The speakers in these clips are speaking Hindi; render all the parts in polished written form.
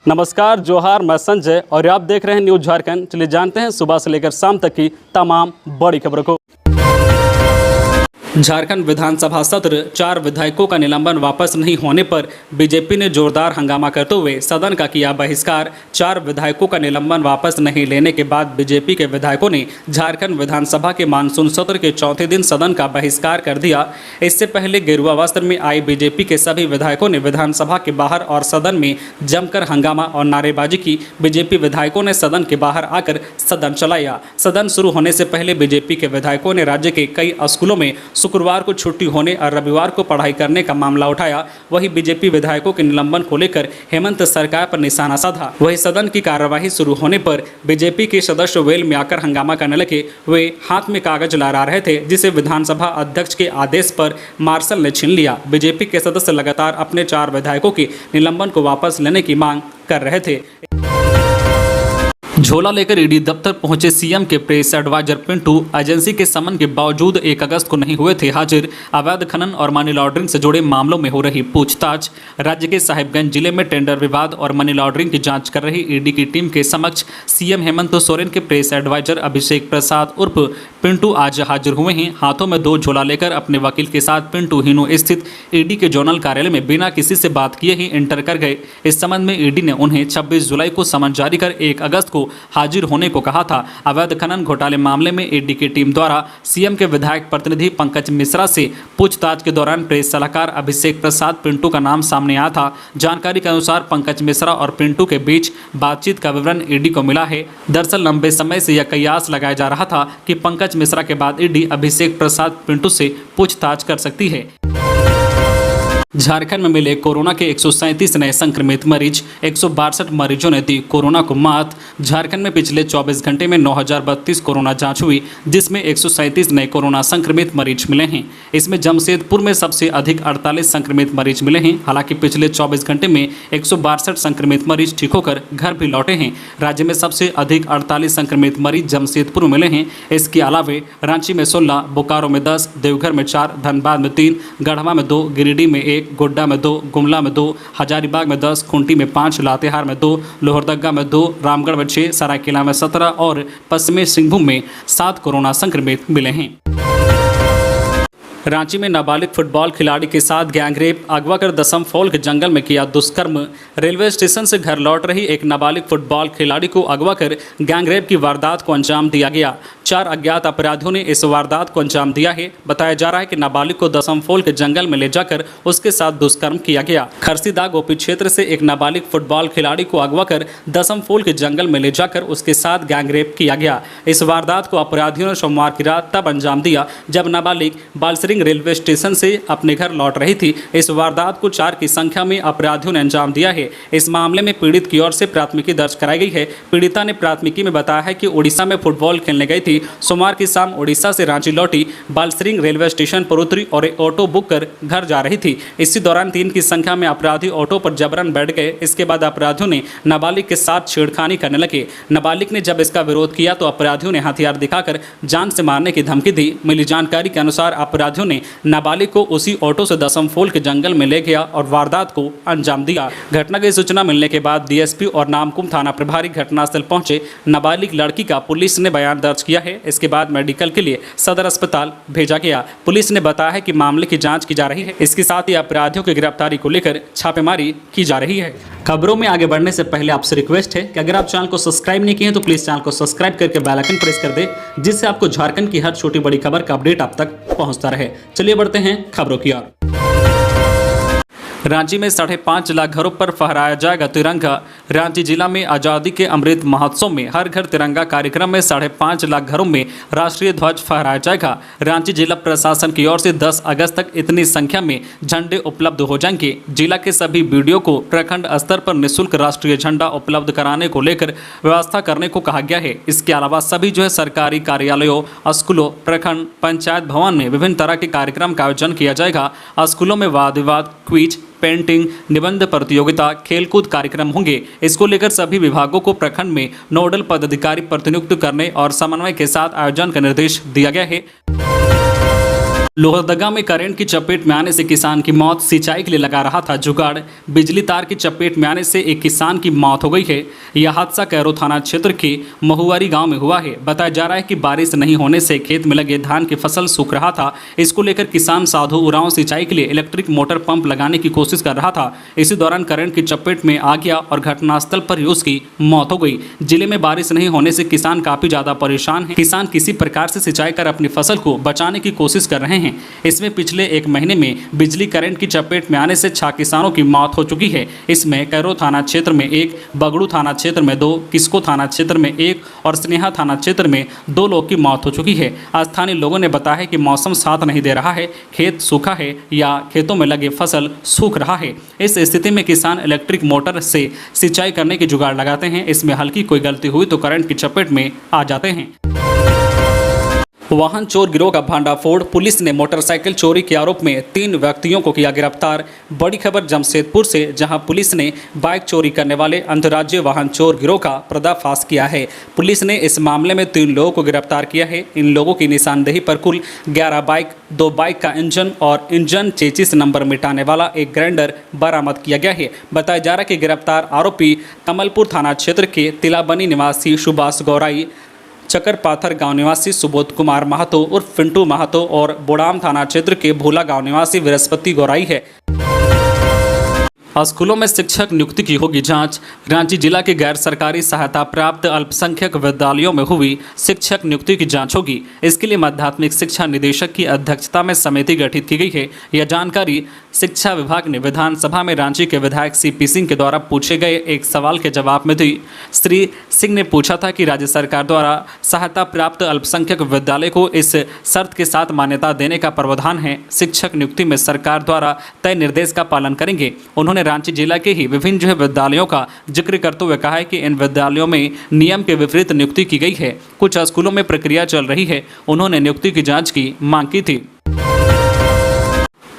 नमस्कार, जोहार। मैं संजय और आप देख रहे हैं न्यूज झारखंड। चलिए जानते हैं सुबह से लेकर शाम तक की तमाम बड़ी खबरों को। झारखंड विधानसभा सत्र 4 विधायकों का निलंबन वापस नहीं होने पर बीजेपी ने जोरदार हंगामा करते हुए सदन का किया बहिष्कार। 4 विधायकों का निलंबन वापस नहीं लेने के बाद बीजेपी के विधायकों ने झारखंड विधानसभा के मानसून सत्र के चौथे दिन सदन का बहिष्कार कर दिया। इससे पहले गेरुआ वस्त्र में आई बीजेपी के सभी विधायकों ने विधानसभा के बाहर और सदन में जमकर हंगामा और नारेबाजी की। बीजेपी विधायकों ने सदन के बाहर आकर सदन चलाया। सदन शुरू होने से पहले बीजेपी के विधायकों ने राज्य के कई स्कूलों में शुक्रवार को छुट्टी होने और रविवार को पढ़ाई करने का मामला उठाया। वहीं बीजेपी विधायकों के निलंबन को लेकर हेमंत सरकार पर निशाना साधा। वहीं सदन की कार्यवाही शुरू होने पर बीजेपी के सदस्य वेल में आकर हंगामा करने लगे। वे हाथ में कागज लहरा रहे थे, जिसे विधानसभा अध्यक्ष के आदेश पर मार्शल ने छीन लिया। बीजेपी के सदस्य लगातार अपने 4 विधायकों के निलंबन को वापस लेने की मांग कर रहे थे। झोला लेकर ईडी दफ्तर पहुंचे सीएम के प्रेस एडवाइजर पिंटू। एजेंसी के समन के बावजूद 1 अगस्त को नहीं हुए थे हाजिर। अवैध खनन और मनी लॉन्ड्रिंग से जुड़े मामलों में हो रही पूछताछ। राज्य के साहिबगंज जिले में टेंडर विवाद और मनी लॉन्ड्रिंग की जांच कर रही ईडी की टीम के समक्ष सीएम हेमंत सोरेन के प्रेस एडवाइजर अभिषेक प्रसाद उर्फ पिंटू आज हाजिर हुए हैं। हाथों में 2 झोला लेकर अपने वकील के साथ पिंटू हिनू स्थित ईडी के जोनल कार्यालय में बिना किसी से बात किए ही इंटर कर गए। इस संबंध में ईडी ने उन्हें 26 जुलाई को समन जारी कर 1 अगस्त को हाजिर होने को कहा था। अवैध खनन घोटाले मामले में ईडी की टीम द्वारा सीएम के विधायक प्रतिनिधि पंकज मिश्रा से पूछताछ के दौरान प्रेस सलाहकार अभिषेक प्रसाद पिंटू का नाम सामने आया था। जानकारी के अनुसार पंकज मिश्रा और पिंटू के बीच बातचीत का विवरण ईडी को मिला है। दरअसल लंबे समय से यह कयास लगाया जा रहा था कि पंकज मिश्रा के बाद ईडी अभिषेक प्रसाद पिंटू से पूछताछ कर सकती है। झारखंड में मिले कोरोना के 137 नए संक्रमित मरीज। 162 मरीजों ने दी कोरोना को मात। झारखंड में पिछले 24 घंटे में 9032 कोरोना जांच हुई, जिसमें 137 नए कोरोना संक्रमित मरीज मिले हैं। इसमें जमशेदपुर में सबसे अधिक 48 संक्रमित मरीज मिले हैं। हालांकि पिछले 24 घंटे में 162 संक्रमित मरीज ठीक होकर घर भी लौटे हैं। राज्य में सबसे अधिक 48 संक्रमित मरीज जमशेदपुर में मिले हैं। इसके अलावा रांची में 16, बोकारो में 10, देवघर में 4, धनबाद में 3, गढ़वा में 2, गिरिडीह में 1, गोड्डा में 2, गुमला में 2, हजारीबाग में 10, खूंटी में 5, लातेहार में 2, लोहरदगा में 2, रामगढ़ में 6, सरायकेला में 17 और पश्चिमी सिंहभूम में 7 कोरोना संक्रमित मिले हैं। रांची में नाबालिग फुटबॉल खिलाड़ी के साथ गैंगरेप। अगवा कर दसम फॉल के जंगल में किया दुष्कर्म। रेलवे स्टेशन से घर लौट रही एक नाबालिग फुटबॉल खिलाड़ी को अगवा कर गैंगरेप की वारदात को अंजाम दिया गया। 4 अज्ञात अपराधियों ने इस वारदात को अंजाम दिया है। बताया जा रहा है कि नाबालिग को दसम फॉल के जंगल में ले जाकर उसके साथ दुष्कर्म किया गया। खरसीदा गोपी क्षेत्र से एक नाबालिग फुटबॉल खिलाड़ी को अगवा कर दसम फॉल के जंगल में ले जाकर उसके साथ गैंगरेप किया गया। इस वारदात को अपराधियों ने सोमवार की रात तब अंजाम दिया जब नाबालिग बालसरिंग रेलवे स्टेशन से अपने घर लौट रही थी। इस वारदात को 4 की संख्या में अपराधियों ने अंजाम दिया है। इस मामले में पीड़ित की ओर से प्राथमिकी दर्ज कराई गई है। पीड़िता ने प्राथमिकी में बताया है कि ओडिशा में फुटबॉल खेलने गई थी। सोमवार की शाम ओडिशा से रांची लौटी, बालसरिंग रेलवे स्टेशन पर उतरी और एक ऑटो बुक कर घर जा रही थी। इसी दौरान 3 की संख्या में अपराधी ऑटो पर जबरन बैठ गए। इसके बाद अपराधियों ने नाबालिग के साथ छेड़खानी करने लगे। नाबालिग ने जब इसका विरोध किया तो अपराधियों ने हथियार दिखाकर जान से मारने की धमकी दी। मिली जानकारी के अनुसार अपराधियों ने नाबालिग को उसी ऑटो से दसम फॉल के जंगल में ले गया और वारदात को अंजाम दिया। घटना की सूचना मिलने के बाद डीएसपी और नामकुम थाना प्रभारी घटनास्थल पहुंचे। नाबालिग लड़की का पुलिस ने बयान दर्ज किया है। इसके बाद मेडिकल के लिए सदर अस्पताल भेजा गया। पुलिस ने बताया है कि मामले की जांच की जा रही है। इसके साथ ही अपराधियों की गिरफ्तारी को लेकर छापेमारी की जा रही है। खबरों में आगे बढ़ने से पहले आपसे रिक्वेस्ट है कि अगर आप चैनल को सब्सक्राइब नहीं किए हैं तो प्लीज चैनल को सब्सक्राइब करके बेल आइकन प्रेस कर दे, जिससे आपको झारखंड की हर छोटी बड़ी खबर का अपडेट आप तक पहुंचता रहे। चलिए बढ़ते हैं खबरों की ओर। रांची में 5.5 लाख घरों पर फहराया जाएगा तिरंगा। रांची जिला में आज़ादी के अमृत महोत्सव में हर घर तिरंगा कार्यक्रम में 5.5 लाख घरों में राष्ट्रीय ध्वज फहराया जाएगा। रांची जिला प्रशासन की ओर से 10 अगस्त तक इतनी संख्या में झंडे उपलब्ध हो जाएंगे। जिला के सभी बीडीओ को प्रखंड स्तर पर निःशुल्क राष्ट्रीय झंडा उपलब्ध कराने को लेकर व्यवस्था करने को कहा गया है। इसके अलावा सभी सरकारी कार्यालयों, स्कूलों, प्रखंड पंचायत भवन में विभिन्न तरह के कार्यक्रम का आयोजन किया जाएगा। स्कूलों में वाद विवाद, क्विज, पेंटिंग, निबंध प्रतियोगिता, खेलकूद कार्यक्रम होंगे। इसको लेकर सभी विभागों को प्रखंड में नोडल पदाधिकारी प्रतिनियुक्त करने और समन्वय के साथ आयोजन का निर्देश दिया गया है। लोहरदगा में करंट की चपेट में आने से किसान की मौत। सिंचाई के लिए लगा रहा था जुगाड़, बिजली तार की चपेट में आने से एक किसान की मौत हो गई है। यह हादसा कैरो थाना क्षेत्र के महुआरी गांव में हुआ है। बताया जा रहा है कि बारिश नहीं होने से खेत में लगे धान की फसल सूख रहा था। इसको लेकर किसान साधु उरांव सिंचाई के लिए इलेक्ट्रिक मोटर पंप लगाने की कोशिश कर रहा था। इसी दौरान करंट की चपेट में आ गया और घटनास्थल पर ही उसकी मौत हो गई। जिले में बारिश नहीं होने से किसान काफी ज्यादा परेशान है। किसान किसी प्रकार से सिंचाई कर अपनी फसल को बचाने की कोशिश कर रहे हैं। इसमें पिछले एक महीने में बिजली करंट की चपेट में आने से 6 किसानों की मौत हो चुकी है। इसमें कैरो थाना क्षेत्र में 1, बगड़ू थाना क्षेत्र में 2, किस्को थाना क्षेत्र में 1 और स्नेहा थाना क्षेत्र में 2 लोग की मौत हो चुकी है। स्थानीय लोगों ने बताया है कि मौसम साथ नहीं दे रहा है, खेत सूखा है या खेतों में लगे फसल सूख रहा है। इस स्थिति में किसान इलेक्ट्रिक मोटर से सिंचाई करने की जुगाड़ लगाते हैं। इसमें हल्की कोई गलती हुई तो करंट की चपेट में आ जाते हैं। वाहन चोर गिरोह का भांडाफोड़। पुलिस ने मोटरसाइकिल चोरी के आरोप में 3 व्यक्तियों को किया गिरफ्तार। बड़ी खबर जमशेदपुर से, जहां पुलिस ने बाइक चोरी करने वाले अंतर्राज्यीय वाहन चोर गिरोह का पर्दाफाश किया है। पुलिस ने इस मामले में 3 लोगों को गिरफ्तार किया है। इन लोगों की निशानदेही पर कुल 11 बाइक, 2 बाइक का इंजन और इंजन चेचिस नंबर मिटाने वाला एक ग्राइंडर बरामद किया गया है। बताया जा रहा है कि गिरफ्तार आरोपी कमलपुर थाना क्षेत्र के तिलाबनी निवासी सुभाष गौराई, चकर पाथर गांव निवासी सुबोध कुमार महतो उर्फ पिंटू महतो और बोड़ाम थाना क्षेत्र के भोला गांव निवासी बृहस्पति गौराई है। स्कूलों में शिक्षक नियुक्ति की होगी जांच। रांची जिला के गैर सरकारी सहायता प्राप्त अल्पसंख्यक विद्यालयों में हुई शिक्षक नियुक्ति की जांच होगी। इसके लिए माध्यमिक शिक्षा निदेशक की अध्यक्षता में समिति गठित की गई है। यह जानकारी शिक्षा विभाग ने विधानसभा में रांची के विधायक सीपी सिंह के द्वारा पूछे गए एक सवाल के जवाब में दी। श्री सिंह ने पूछा था कि राज्य सरकार द्वारा सहायता प्राप्त अल्पसंख्यक विद्यालय को इस शर्त के साथ मान्यता देने का प्रावधान है, शिक्षक नियुक्ति में सरकार द्वारा तय निर्देश का पालन करेंगे। उन्होंने रांची जिला के ही विभिन्न विद्यालयों का जिक्र करते हुए कहा है कि इन विद्यालयों में नियम के विपरीत नियुक्ति की गई है। कुछ स्कूलों में प्रक्रिया चल रही है। उन्होंने नियुक्ति की जांच की मांग की थी।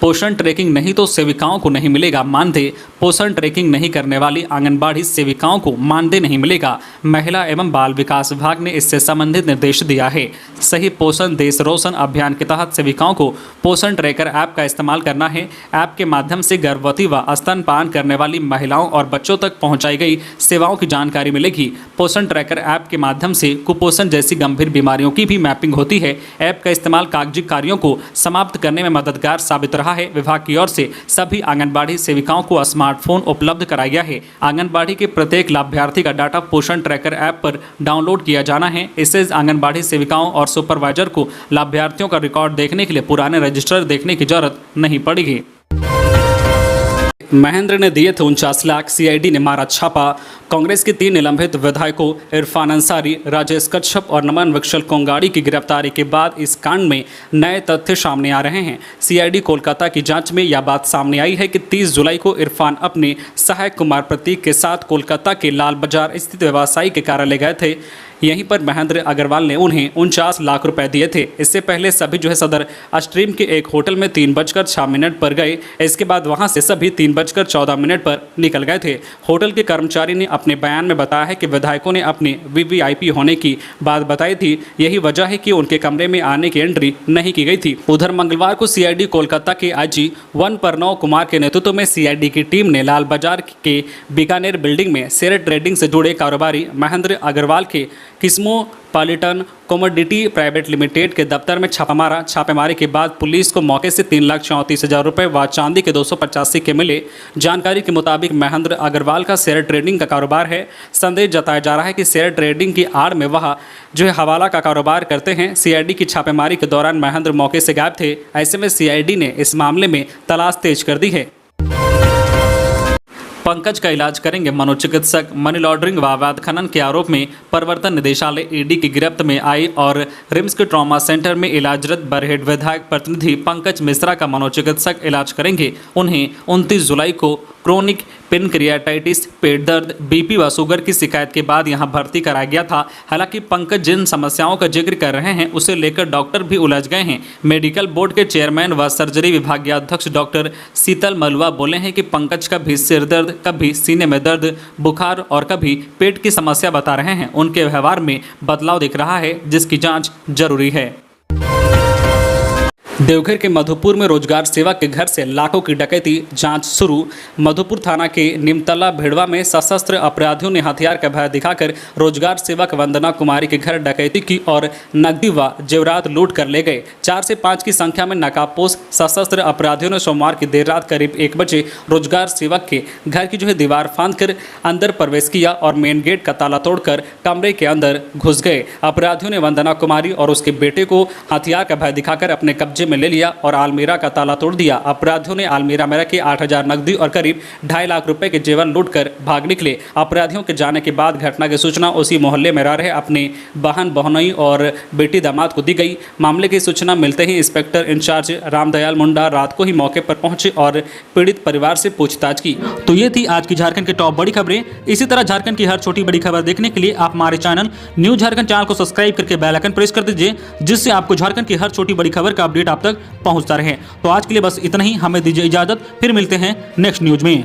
पोषण ट्रैकिंग नहीं तो सेविकाओं को नहीं मिलेगा मानदेय। पोषण ट्रैकिंग नहीं करने वाली आंगनबाड़ी सेविकाओं को मानदेय नहीं मिलेगा। महिला एवं बाल विकास विभाग ने इससे संबंधित निर्देश दिया है। सही पोषण देश रोशन अभियान के तहत सेविकाओं को पोषण ट्रैकर ऐप का इस्तेमाल करना है। ऐप के माध्यम से गर्भवती व स्तनपान करने वाली महिलाओं और बच्चों तक पहुँचाई गई सेवाओं की जानकारी मिलेगी। पोषण ट्रैकर ऐप के माध्यम से कुपोषण जैसी गंभीर बीमारियों की भी मैपिंग होती है। ऐप का इस्तेमाल कागजी कार्यों को समाप्त करने में मददगार साबित रहा है। विभाग की ओर से सभी आंगनबाड़ी सेविकाओं को स्मार्टफोन उपलब्ध कराया गया है। आंगनबाड़ी के प्रत्येक लाभार्थी का डाटा पोषण ट्रैकर ऐप पर डाउनलोड किया जाना है। इससे आंगनबाड़ी सेविकाओं और सुपरवाइजर को लाभार्थियों का रिकॉर्ड देखने के लिए पुराने रजिस्टर देखने की जरूरत नहीं पड़ेगी। महेंद्र ने दिए थे 49 लाख, सीआईडी ने मारा छापा। कांग्रेस के 3 निलंबित विधायकों इरफान अंसारी, राजेश कच्छप और नमन विकसल कोंगाड़ी की गिरफ्तारी के बाद इस कांड में नए तथ्य सामने आ रहे हैं। सीआईडी कोलकाता की जांच में यह बात सामने आई है कि 30 जुलाई को इरफान अपने सहायक कुमार प्रतीक के साथ कोलकाता के लाल बाजार स्थित व्यवसायी के कार्यालय गए थे। यहीं पर महेंद्र अग्रवाल ने उन्हें 49 लाख रुपए दिए थे। इससे पहले सभी सदर स्ट्रीम के एक होटल में 3:06 पर गए। इसके बाद वहां से सभी 3:14 पर निकल गए थे। होटल के कर्मचारी ने अपने बयान में बताया है कि विधायकों ने अपने वीवीआईपी होने की बात बताई थी। यही वजह है कि उनके कमरे में आने की एंट्री नहीं की गई थी। उधर मंगलवार को सीआईडी कोलकाता के आईजी 1 प्रणव कुमार के नेतृत्व में सीआईडी की टीम ने लाल बाजार के बीकानेर बिल्डिंग में शेयर ट्रेडिंग से जुड़े कारोबारी महेंद्र अग्रवाल के किस्मोपॉलिटन कमोडिटी प्राइवेट लिमिटेड के दफ्तर में छापा मारा। छापेमारी के बाद पुलिस को मौके से 3,34,000 रुपये व चांदी के 285 सिक्के मिले। जानकारी के मुताबिक महेंद्र अग्रवाल का शेयर ट्रेडिंग का कारोबार है। संदेह जताया जा रहा है कि शेयर ट्रेडिंग की आड़ में वह हवाला का कारोबार करते हैं। सीआईडी की छापेमारी के दौरान महेंद्र मौके से गायब थे। ऐसे में सीआईडी ने इस मामले में तलाश तेज कर दी है। पंकज का इलाज करेंगे मनोचिकित्सक। मनी लॉन्ड्रिंग व अवैध खनन के आरोप में प्रवर्तन निदेशालय ईडी की गिरफ्त में आई और रिम्स के ट्रॉमा सेंटर में इलाजरत बरहेट विधायक प्रतिनिधि पंकज मिश्रा का मनोचिकित्सक इलाज करेंगे। उन्हें 29 जुलाई को क्रोनिक पेनक्रियाटाइटिस, पेट दर्द, बीपी व शुगर की शिकायत के बाद यहां भर्ती कराया गया था। हालांकि पंकज जिन समस्याओं का जिक्र कर रहे हैं उसे लेकर डॉक्टर भी उलझ गए हैं। मेडिकल बोर्ड के चेयरमैन व सर्जरी विभागीय अध्यक्ष डॉक्टर शीतल मलुआ बोले हैं कि पंकज कभी सिर दर्द, कभी सीने में दर्द, बुखार और कभी पेट की समस्या बता रहे हैं। उनके व्यवहार में बदलाव दिख रहा है जिसकी जाँच जरूरी है। देवघर के मधुपुर में रोजगार सेवक के घर से लाखों की डकैती, जांच शुरू। मधुपुर थाना के निमतला भेड़वा में सशस्त्र अपराधियों ने हथियार का भय दिखाकर रोजगार सेवक वंदना कुमारी के घर डकैती की और नकदी व जेवरात लूट कर ले गए। 4 से 5 की संख्या में नकाबपोश सशस्त्र अपराधियों ने सोमवार की देर रात करीब 1 बजे रोजगार सेवक के घर की दीवार फांद कर अंदर प्रवेश किया और मेन गेट का ताला तोड़कर कमरे के अंदर घुस गए। अपराधियों ने वंदना कुमारी और उसके बेटे को हथियार का भय दिखाकर अपने कब्जे में ले लिया और अलमीरा का ताला तोड़ दिया। अपराधियों ने अलमीरा में रखे 8,000 नकदी और करीब 2.5 लाख रुपए के जेवर लूटकर भाग निकले। अपराधियों के जाने के बाद घटना की सूचना उसी मोहल्ले में रह रहे अपने बहन बहनोई और बेटी दामाद को दी गई। मामले की सूचना मिलते ही इंस्पेक्टर इंचार्ज रामदयाल मुंडा रात को ही मौके पर पहुंचे और पीड़ित परिवार से पूछताछ की। तो ये थी आज की झारखंड की टॉप बड़ी खबरें। इसी तरह झारखंड की हर छोटी बड़ी खबर देखने के लिए आप हमारे चैनल न्यूज झारखंड चैनल को सब्सक्राइब करके बेल आइकन प्रेस कर दीजिए, जिससे आपको झारखंड की हर छोटी बड़ी खबर का अपडेट आप तक पहुंचता रहे। तो आज के लिए बस इतना ही, हमें दीजिए इजाजत, फिर मिलते हैं नेक्स्ट न्यूज में।